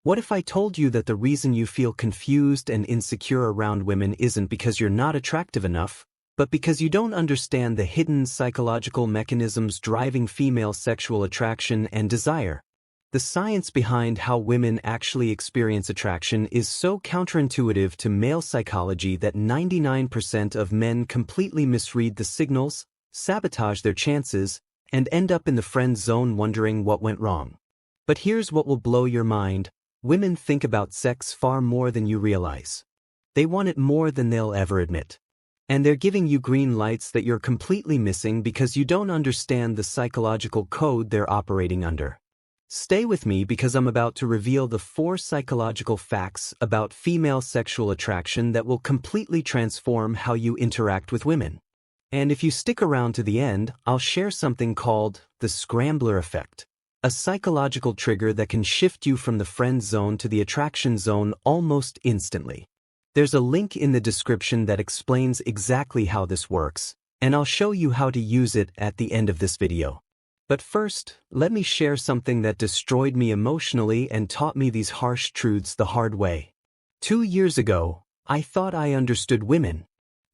What if I told you that the reason you feel confused and insecure around women isn't because you're not attractive enough, but because you don't understand the hidden psychological mechanisms driving female sexual attraction and desire? The science behind how women actually experience attraction is so counterintuitive to male psychology that 99% of men completely misread the signals, sabotage their chances, and end up in the friend zone wondering what went wrong. But here's what will blow your mind. Women think about sex far more than you realize. They want it more than they'll ever admit. And they're giving you green lights that you're completely missing because you don't understand the psychological code they're operating under. Stay with me because I'm about to reveal the 4 psychological facts about female sexual attraction that will completely transform how you interact with women. And if you stick around to the end, I'll share something called the scrambler effect, a psychological trigger that can shift you from the friend zone to the attraction zone almost instantly. There's a link in the description that explains exactly how this works, and I'll show you how to use it at the end of this video. But first, let me share something that destroyed me emotionally and taught me these harsh truths the hard way. 2 years ago, I thought I understood women.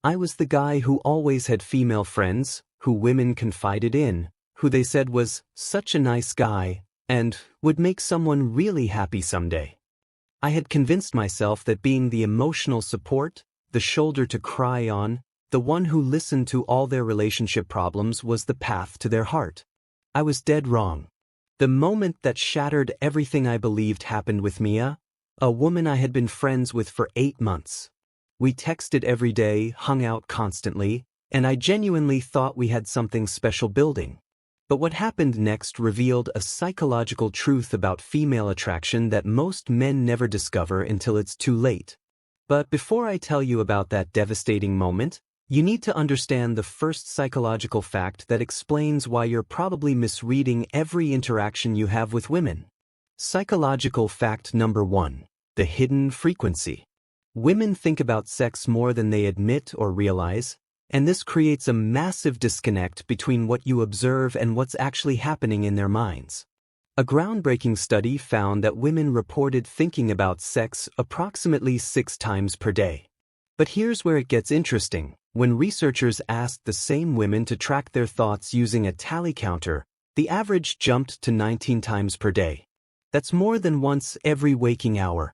I was the guy who always had female friends, who women confided in, who they said was such a nice guy, and would make someone really happy someday. I had convinced myself that being the emotional support, the shoulder to cry on, the one who listened to all their relationship problems was the path to their heart. I was dead wrong. The moment that shattered everything I believed happened with Mia, a woman I had been friends with for 8 months. We texted every day, hung out constantly, and I genuinely thought we had something special building. But what happened next revealed a psychological truth about female attraction that most men never discover until it's too late. But before I tell you about that devastating moment, you need to understand the first psychological fact that explains why you're probably misreading every interaction you have with women. Psychological fact number 1: the hidden frequency. Women think about sex more than they admit or realize, and this creates a massive disconnect between what you observe and what's actually happening in their minds. A groundbreaking study found that women reported thinking about sex approximately 6 times per day. But here's where it gets interesting. When researchers asked the same women to track their thoughts using a tally counter, the average jumped to 19 times per day. That's more than once every waking hour.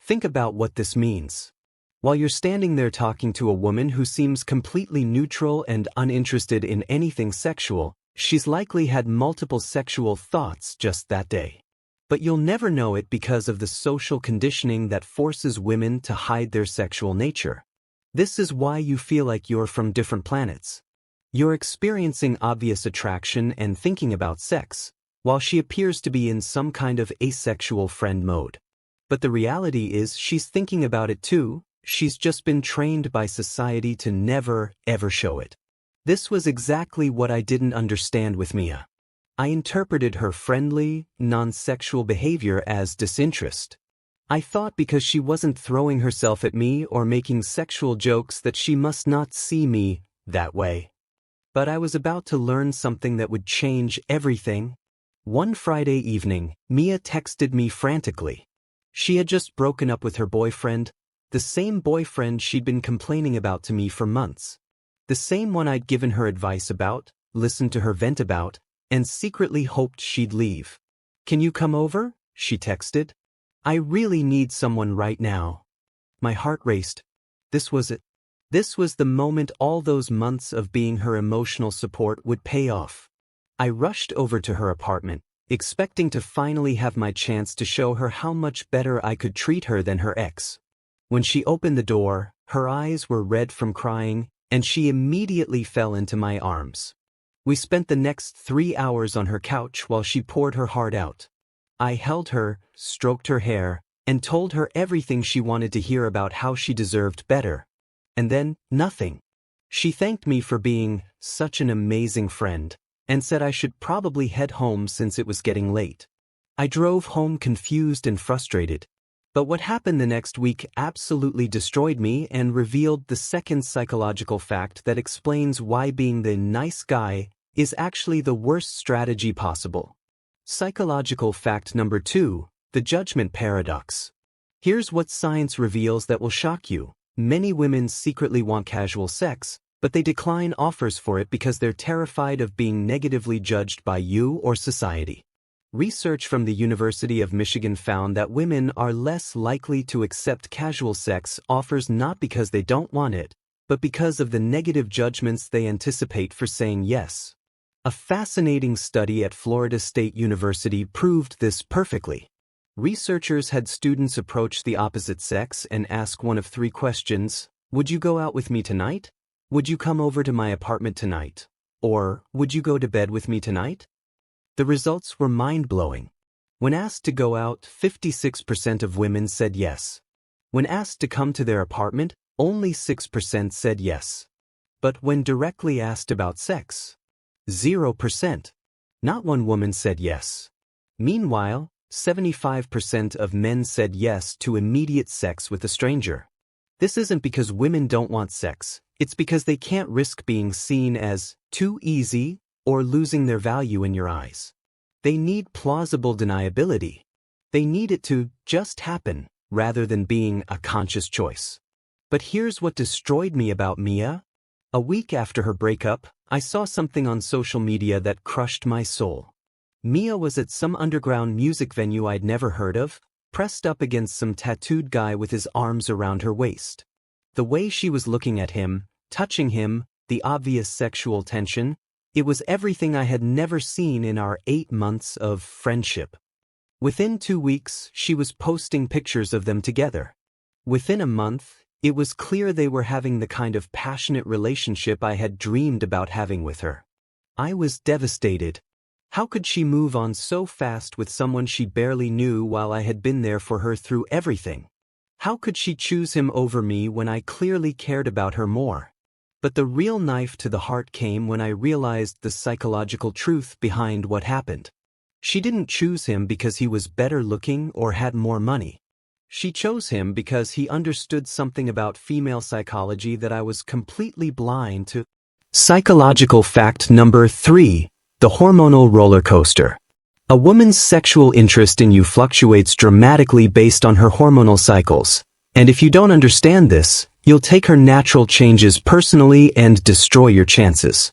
Think about what this means. While you're standing there talking to a woman who seems completely neutral and uninterested in anything sexual, she's likely had multiple sexual thoughts just that day. But you'll never know it because of the social conditioning that forces women to hide their sexual nature. This is why you feel like you're from different planets. You're experiencing obvious attraction and thinking about sex, while she appears to be in some kind of asexual friend mode. But the reality is she's thinking about it too. She's just been trained by society to never, ever show it. This was exactly what I didn't understand with Mia. I interpreted her friendly, non-sexual behavior as disinterest. I thought because she wasn't throwing herself at me or making sexual jokes that she must not see me that way. But I was about to learn something that would change everything. One Friday evening, Mia texted me frantically. She had just broken up with her boyfriend, the same boyfriend she'd been complaining about to me for months. The same one I'd given her advice about, listened to her vent about, and secretly hoped she'd leave. "Can you come over?" she texted. "I really need someone right now." My heart raced. This was it. This was the moment all those months of being her emotional support would pay off. I rushed over to her apartment, expecting to finally have my chance to show her how much better I could treat her than her ex. When she opened the door, her eyes were red from crying, and she immediately fell into my arms. We spent the next 3 hours on her couch while she poured her heart out. I held her, stroked her hair, and told her everything she wanted to hear about how she deserved better. And then, nothing. She thanked me for being such an amazing friend, and said I should probably head home since it was getting late. I drove home confused and frustrated. But what happened the next week absolutely destroyed me and revealed the second psychological fact that explains why being the nice guy is actually the worst strategy possible. Psychological fact number 2: The judgment paradox. Here's what science reveals that will shock you. Many women secretly want casual sex, but they decline offers for it because they're terrified of being negatively judged by you or society. Research from the University of Michigan found that women are less likely to accept casual sex offers not because they don't want it, but because of the negative judgments they anticipate for saying yes. A fascinating study at Florida State University proved this perfectly. Researchers had students approach the opposite sex and ask one of three questions: would you go out with me tonight? Would you come over to my apartment tonight? Or, would you go to bed with me tonight? The results were mind-blowing. When asked to go out, 56% of women said yes. When asked to come to their apartment, only 6% said yes. But when directly asked about sex, 0%. Not one woman said yes. Meanwhile, 75% of men said yes to immediate sex with a stranger. This isn't because women don't want sex, it's because they can't risk being seen as too easy or losing their value in your eyes. They need plausible deniability. They need it to just happen rather than being a conscious choice. But here's what destroyed me about Mia. A week after her breakup, I saw something on social media that crushed my soul. Mia was at some underground music venue I'd never heard of, pressed up against some tattooed guy with his arms around her waist. The way she was looking at him, touching him, the obvious sexual tension, it was everything I had never seen in our 8 months of friendship. Within 2 weeks, she was posting pictures of them together. Within a month, it was clear they were having the kind of passionate relationship I had dreamed about having with her. I was devastated. How could she move on so fast with someone she barely knew while I had been there for her through everything? How could she choose him over me when I clearly cared about her more? But the real knife to the heart came when I realized the psychological truth behind what happened. She didn't choose him because he was better looking or had more money. She chose him because he understood something about female psychology that I was completely blind to. Psychological fact number 3. The hormonal roller coaster. A woman's sexual interest in you fluctuates dramatically based on her hormonal cycles. And if you don't understand this, you'll take her natural changes personally and destroy your chances.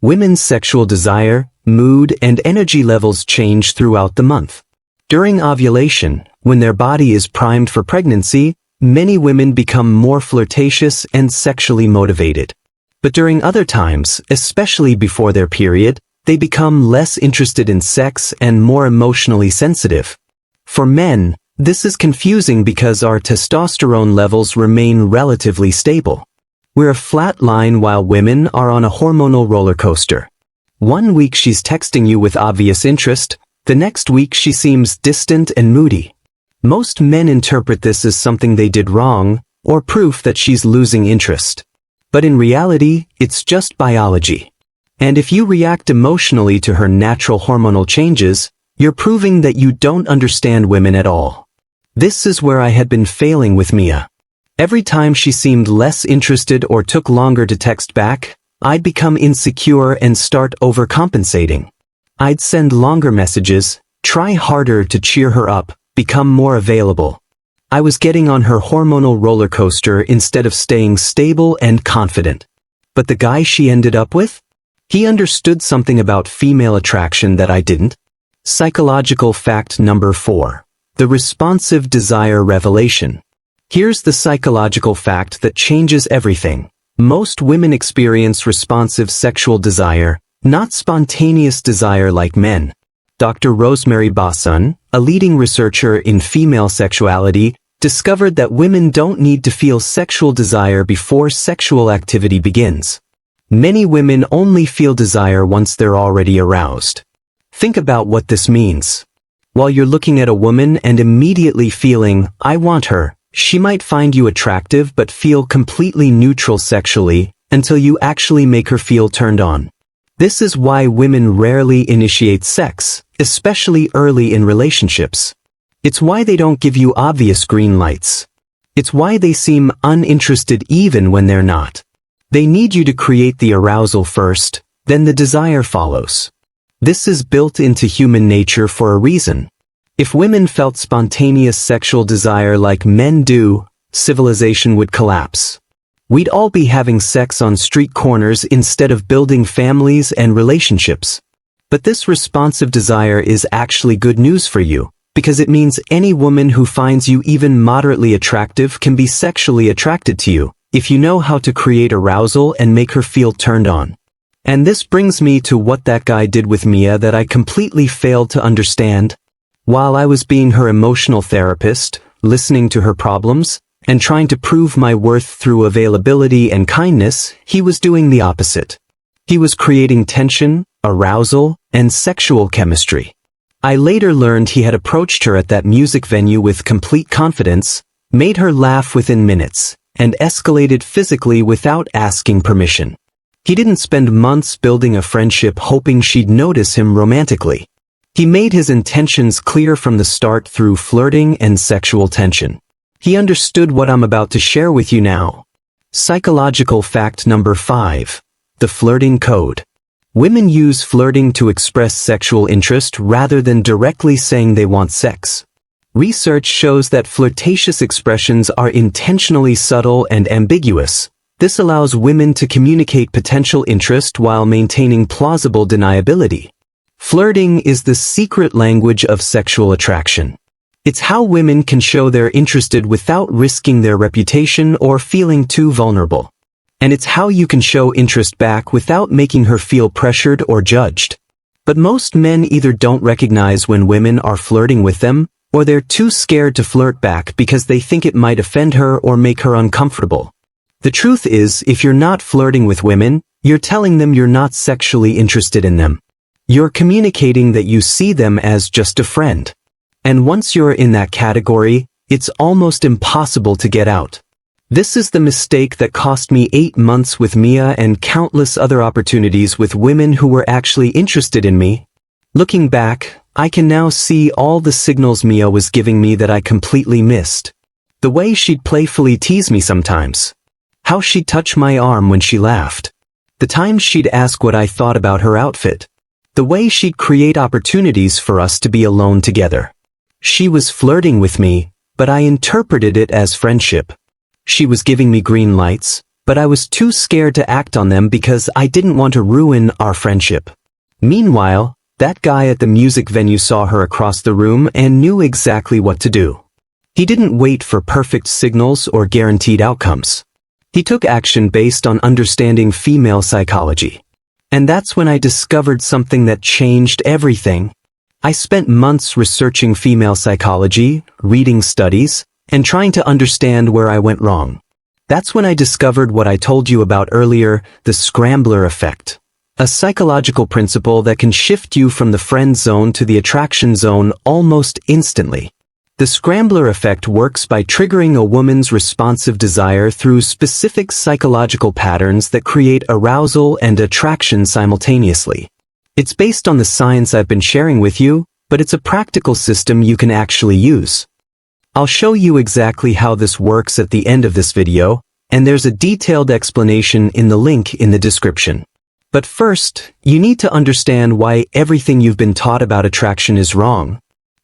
Women's sexual desire, mood, and energy levels change throughout the month. During ovulation, when their body is primed for pregnancy, many women become more flirtatious and sexually motivated. But during other times, especially before their period, they become less interested in sex and more emotionally sensitive. For men, this is confusing because our testosterone levels remain relatively stable. We're a flat line while women are on a hormonal roller coaster. 1 week she's texting you with obvious interest, the next week she seems distant and moody. Most men interpret this as something they did wrong, or proof that she's losing interest. But in reality, it's just biology. And if you react emotionally to her natural hormonal changes, you're proving that you don't understand women at all. This is where I had been failing with Mia. Every time she seemed less interested or took longer to text back, I'd become insecure and start overcompensating. I'd send longer messages, try harder to cheer her up, become more available. I was getting on her hormonal roller coaster instead of staying stable and confident. But the guy she ended up with? He understood something about female attraction that I didn't. Psychological fact number 4. The responsive desire revelation. Here's the psychological fact that changes everything. Most women experience responsive sexual desire, not spontaneous desire like men. Dr. Rosemary Basson, a leading researcher in female sexuality, discovered that women don't need to feel sexual desire before sexual activity begins. Many women only feel desire once they're already aroused. Think about what this means. While you're looking at a woman and immediately feeling, I want her, she might find you attractive but feel completely neutral sexually until you actually make her feel turned on. This is why women rarely initiate sex, especially early in relationships. It's why they don't give you obvious green lights. It's why they seem uninterested even when they're not. They need you to create the arousal first, then the desire follows. This is built into human nature for a reason. If women felt spontaneous sexual desire like men do, civilization would collapse. We'd all be having sex on street corners instead of building families and relationships. But this responsive desire is actually good news for you, because it means any woman who finds you even moderately attractive can be sexually attracted to you, if you know how to create arousal and make her feel turned on. And this brings me to what that guy did with Mia that I completely failed to understand. While I was being her emotional therapist, listening to her problems, and trying to prove my worth through availability and kindness, he was doing the opposite. He was creating tension, arousal, and sexual chemistry. I later learned he had approached her at that music venue with complete confidence, made her laugh within minutes, and escalated physically without asking permission. He didn't spend months building a friendship hoping she'd notice him romantically. He made his intentions clear from the start through flirting and sexual tension. He understood what I'm about to share with you now. Psychological fact number 5. The flirting code. Women use flirting to express sexual interest rather than directly saying they want sex. Research shows that flirtatious expressions are intentionally subtle and ambiguous. This allows women to communicate potential interest while maintaining plausible deniability. Flirting is the secret language of sexual attraction. It's how women can show they're interested without risking their reputation or feeling too vulnerable. And it's how you can show interest back without making her feel pressured or judged. But most men either don't recognize when women are flirting with them, or they're too scared to flirt back because they think it might offend her or make her uncomfortable. The truth is, if you're not flirting with women, you're telling them you're not sexually interested in them. You're communicating that you see them as just a friend. And once you're in that category, it's almost impossible to get out. This is the mistake that cost me 8 months with Mia and countless other opportunities with women who were actually interested in me. Looking back, I can now see all the signals Mia was giving me that I completely missed. The way she'd playfully tease me sometimes. How she'd touch my arm when she laughed. The times she'd ask what I thought about her outfit. The way she'd create opportunities for us to be alone together. She was flirting with me, but I interpreted it as friendship. She was giving me green lights, but I was too scared to act on them because I didn't want to ruin our friendship. Meanwhile, that guy at the music venue saw her across the room and knew exactly what to do. He didn't wait for perfect signals or guaranteed outcomes. He took action based on understanding female psychology. And that's when I discovered something that changed everything. I spent months researching female psychology, reading studies, and trying to understand where I went wrong. That's when I discovered what I told you about earlier, the scrambler effect. A psychological principle that can shift you from the friend zone to the attraction zone almost instantly. The scrambler effect works by triggering a woman's responsive desire through specific psychological patterns that create arousal and attraction simultaneously. It's based on the science I've been sharing with you, but it's a practical system you can actually use. I'll show you exactly how this works at the end of this video, and there's a detailed explanation in the link in the description. But first, you need to understand why everything you've been taught about attraction is wrong.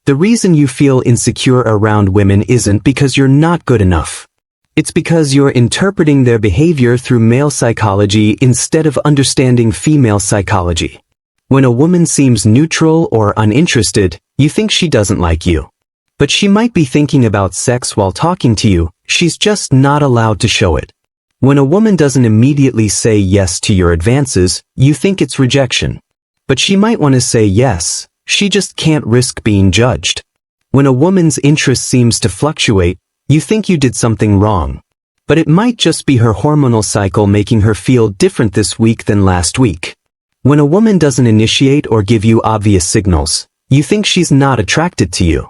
The reason you feel insecure around women isn't because you're not good enough. It's because you're interpreting their behavior through male psychology instead of understanding female psychology. When a woman seems neutral or uninterested, you think she doesn't like you. But she might be thinking about sex while talking to you, she's just not allowed to show it. When a woman doesn't immediately say yes to your advances, you think it's rejection. But she might want to say yes, she just can't risk being judged. When a woman's interest seems to fluctuate, you think you did something wrong. But it might just be her hormonal cycle making her feel different this week than last week. When a woman doesn't initiate or give you obvious signals, you think she's not attracted to you.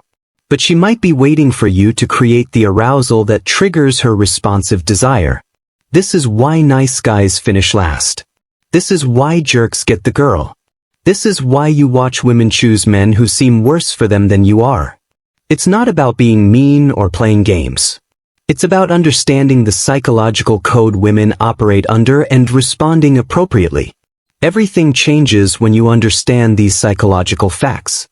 But she might be waiting for you to create the arousal that triggers her responsive desire. This is why nice guys finish last. This is why jerks get the girl. This is why you watch women choose men who seem worse for them than you are. It's not about being mean or playing games. It's about understanding the psychological code women operate under and responding appropriately. Everything changes when you understand these psychological facts.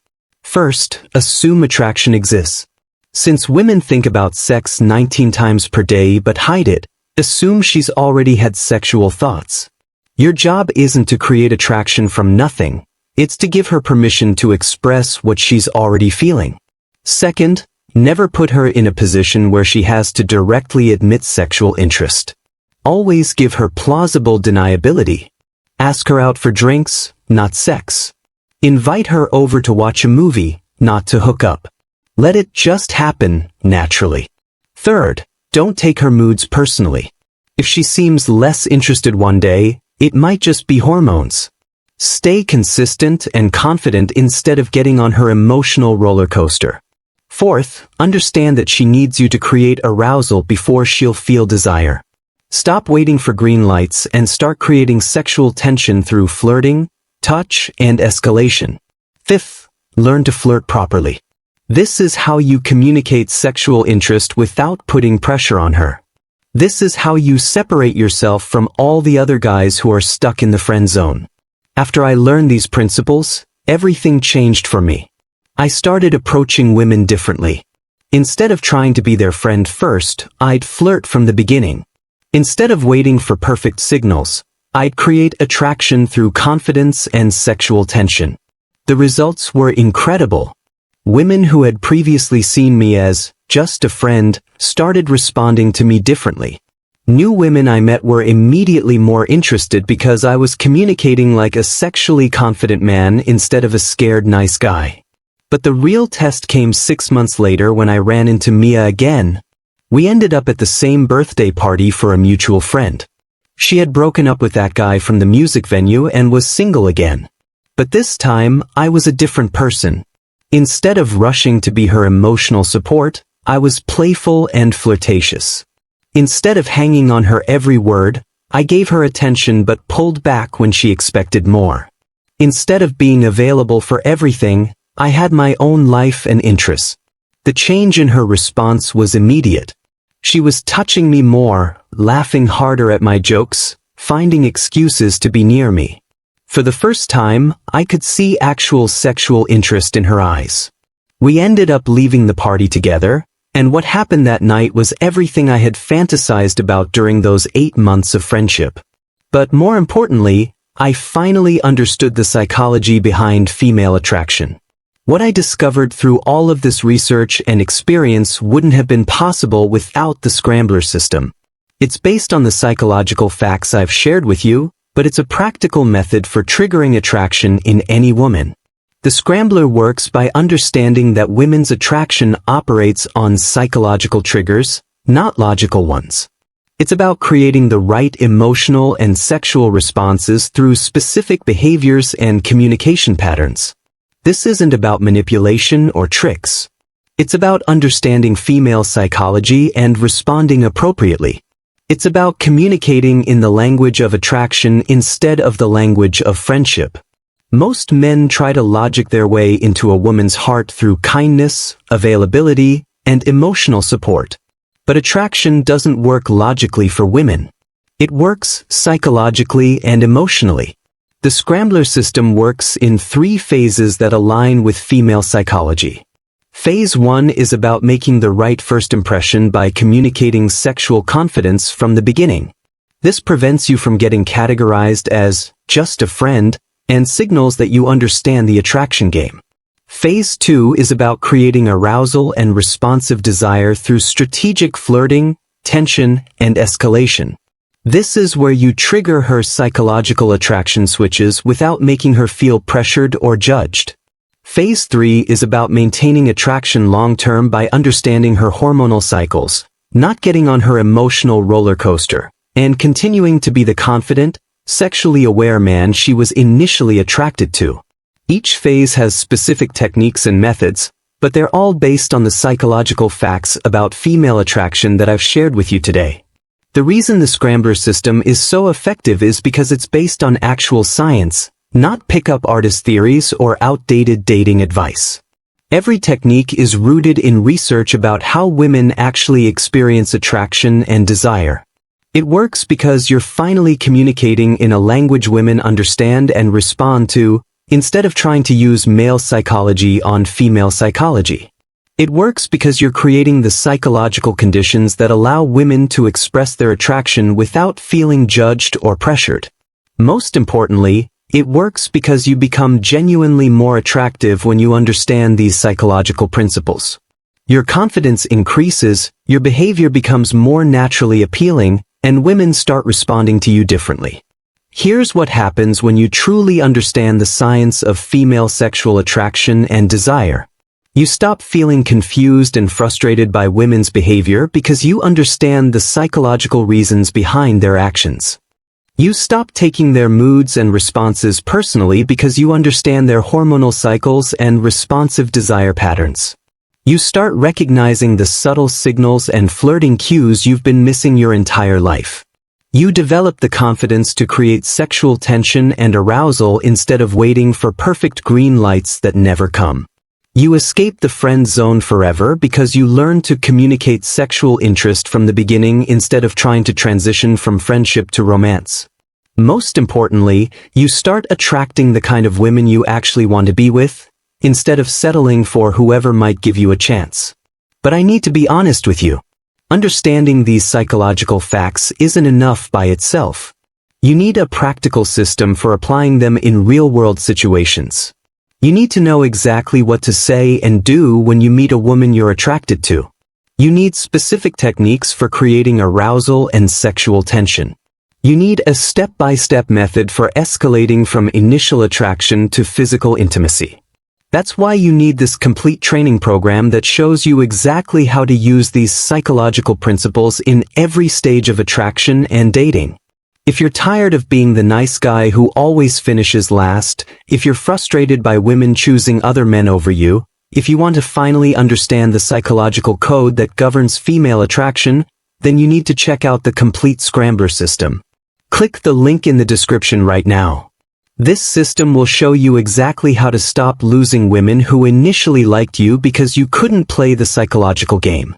First, assume attraction exists. Since women think about sex 19 times per day but hide it, assume she's already had sexual thoughts. Your job isn't to create attraction from nothing, it's to give her permission to express what she's already feeling. Second, never put her in a position where she has to directly admit sexual interest. Always give her plausible deniability. Ask her out for drinks, not sex. Invite her over to watch a movie, not to hook up. Let it just happen, naturally. Third, don't take her moods personally. If she seems less interested one day, it might just be hormones. Stay consistent and confident instead of getting on her emotional roller coaster. Fourth, understand that she needs you to create arousal before she'll feel desire. Stop waiting for green lights and start creating sexual tension through flirting, touch, and escalation. Fifth, learn to flirt properly. This is how you communicate sexual interest without putting pressure on her. This is how you separate yourself from all the other guys who are stuck in the friend zone. After I learned these principles, everything changed for me. I started approaching women differently. Instead of trying to be their friend first, I'd flirt from the beginning. Instead of waiting for perfect signals, I'd create attraction through confidence and sexual tension. The results were incredible. Women who had previously seen me as just a friend started responding to me differently. New women I met were immediately more interested because I was communicating like a sexually confident man instead of a scared nice guy. But the real test came 6 months later when I ran into Mia again. We ended up at the same birthday party for a mutual friend. She had broken up with that guy from the music venue and was single again. But this time, I was a different person. Instead of rushing to be her emotional support, I was playful and flirtatious. Instead of hanging on her every word, I gave her attention but pulled back when she expected more. Instead of being available for everything, I had my own life and interests. The change in her response was immediate. She was touching me more, laughing harder at my jokes, finding excuses to be near me. For the first time, I could see actual sexual interest in her eyes. We ended up leaving the party together, and what happened that night was everything I had fantasized about during those 8 months of friendship. But more importantly, I finally understood the psychology behind female attraction. What I discovered through all of this research and experience wouldn't have been possible without the Scrambler system. It's based on the psychological facts I've shared with you, but it's a practical method for triggering attraction in any woman. The Scrambler works by understanding that women's attraction operates on psychological triggers, not logical ones. It's about creating the right emotional and sexual responses through specific behaviors and communication patterns. This isn't about manipulation or tricks. It's about understanding female psychology and responding appropriately. It's about communicating in the language of attraction instead of the language of friendship. Most men try to logic their way into a woman's heart through kindness, availability, and emotional support. But attraction doesn't work logically for women. It works psychologically and emotionally. The Scrambler system works in 3 phases that align with female psychology. Phase 1 is about making the right first impression by communicating sexual confidence from the beginning. This prevents you from getting categorized as just a friend and signals that you understand the attraction game. Phase 2 is about creating arousal and responsive desire through strategic flirting, tension, and escalation. This is where you trigger her psychological attraction switches without making her feel pressured or judged. Phase 3 is about maintaining attraction long-term by understanding her hormonal cycles, not getting on her emotional roller coaster, and continuing to be the confident, sexually aware man she was initially attracted to. Each phase has specific techniques and methods, but they're all based on the psychological facts about female attraction that I've shared with you today. The reason the Scrambler system is so effective is because it's based on actual science, not pickup artist theories or outdated dating advice. Every technique is rooted in research about how women actually experience attraction and desire. It works because you're finally communicating in a language women understand and respond to, instead of trying to use male psychology on female psychology. It works because you're creating the psychological conditions that allow women to express their attraction without feeling judged or pressured. Most importantly, it works because you become genuinely more attractive when you understand these psychological principles. Your confidence increases, your behavior becomes more naturally appealing, and women start responding to you differently. Here's what happens when you truly understand the science of female sexual attraction and desire. You stop feeling confused and frustrated by women's behavior because you understand the psychological reasons behind their actions. You stop taking their moods and responses personally because you understand their hormonal cycles and responsive desire patterns. You start recognizing the subtle signals and flirting cues you've been missing your entire life. You develop the confidence to create sexual tension and arousal instead of waiting for perfect green lights that never come. You escape the friend zone forever because you learn to communicate sexual interest from the beginning instead of trying to transition from friendship to romance. Most importantly, you start attracting the kind of women you actually want to be with, instead of settling for whoever might give you a chance. But I need to be honest with you. Understanding these psychological facts isn't enough by itself. You need a practical system for applying them in real-world situations. You need to know exactly what to say and do when you meet a woman you're attracted to. You need specific techniques for creating arousal and sexual tension. You need a step-by-step method for escalating from initial attraction to physical intimacy. That's why you need this complete training program that shows you exactly how to use these psychological principles in every stage of attraction and dating. If you're tired of being the nice guy who always finishes last, if you're frustrated by women choosing other men over you, if you want to finally understand the psychological code that governs female attraction, then you need to check out the complete Scrambler system. Click the link in the description right now. This system will show you exactly how to stop losing women who initially liked you because you couldn't play the psychological game.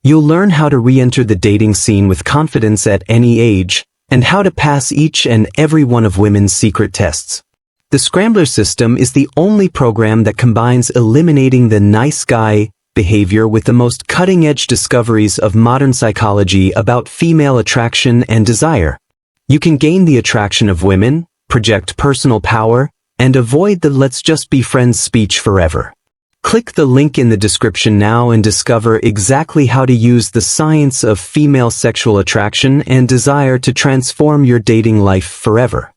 You'll learn how to re-enter the dating scene with confidence at any age, and how to pass each and every one of women's secret tests. The Scrambler system is the only program that combines eliminating the nice guy behavior with the most cutting-edge discoveries of modern psychology about female attraction and desire. You can gain the attraction of women, project personal power, and avoid the "let's just be friends" speech forever. Click the link in the description now and discover exactly how to use the science of female sexual attraction and desire to transform your dating life forever.